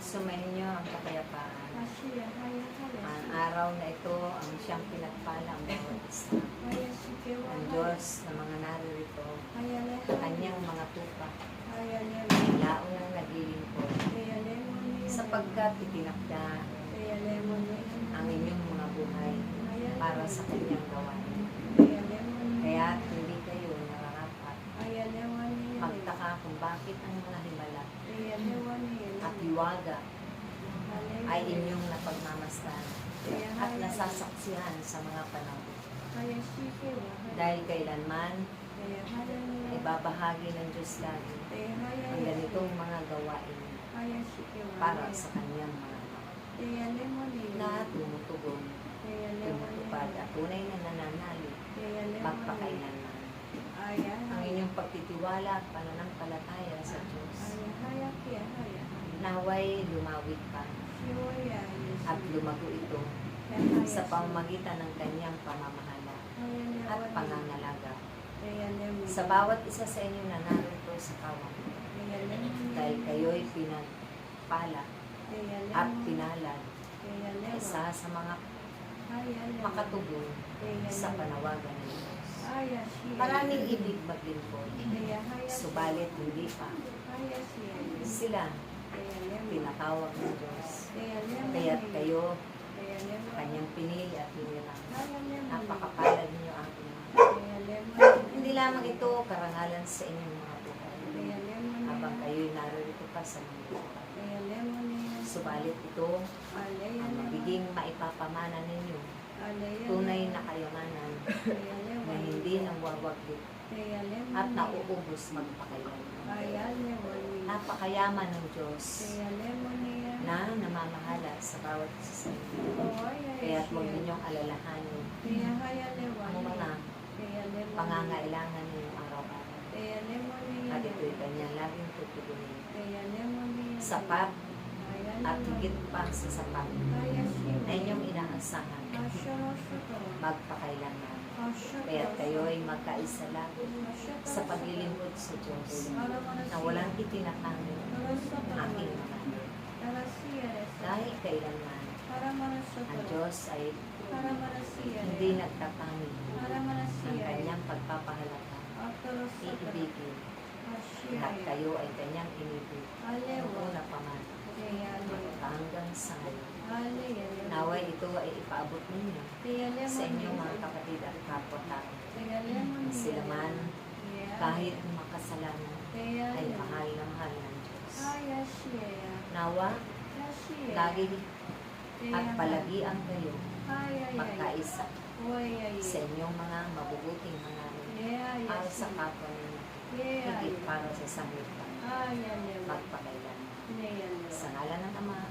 Sumayin niyo ang kapayapaan. Ang araw na ito ang siyang pinagpala ang bawat isa. Ang Diyos na mga naririto, kanyang mga tupa, laon ang naglilingkod, sapagkat itinakda ang inyong mga buhay para sa kanyang gawain. Kaya hindi kayo nararapat magtaka kung bakit ang mga himala at hiwaga ay inyong napagmamasdan at nasasaksihan sa mga panahon. Dahil kailanman ibabahagi ng Diyos lagi ang ganitong mga gawain para sa kanyang mga anak na tumutugon, tumutupad at tunay na nananalig magpakailanman. Ang inyong pagtitiwala at pananampalataya sa Diyos naway lumawit pa at lumago ito sa pamamagitan ng kanyang pamamahala at pangangalaga sa bawat isa sa inyo na narito sa kawang, dahil kayo'y pinagpala at pinalad isa sa mga makatugon sa panawagan ng Diyos. Maraming ibig maglingkod, subalit hindi pa sila pinatawag ng Diyos. Kaya't kayo kanyang pinili at hinirang. Napakapalad niyo ang hindi lamang ito karangalan sa inyong mga buhay habang kayo'y narito pa sa mundo. Subalit ito ang magiging maipapamana ninyo, tunay na kayamanan na hindi nawawaglit at nauubos magpakailanman. Napakayaman ng Diyos na namamahala sa bawat isa sa inyo. Kaya't huwag ninyong alalahanin ang mga pangangailangan ninyong araw-araw. At ito'y kanyang laging tutugunin. Sapat at higit pa sa sapat na inyong inaasahan magpakailanman. Kaya't kayo'y magkaisa lang sa paglilingkod sa Diyos na walang itinakangin aking mga anak. Dahil kailanman ang Diyos ay hindi nagtatanging ng kanyang pagpapahalata. Iibigin at kayo ay kanyang inibig noong una pa man hanggang sa ngayon. Naway ito ay ipaabot ninyo sa inyong mga kapatid at kapwa-tao. Sila man kahit makasalanan ay mahal na mahal ng Diyos. Nawa lagi at palagian kayo magkaisa sa inyong mga mabubuting hangarin para sa kapwa ninyo, higit para sa sanglibutan magpakailanman. Sa ngalan ng Ama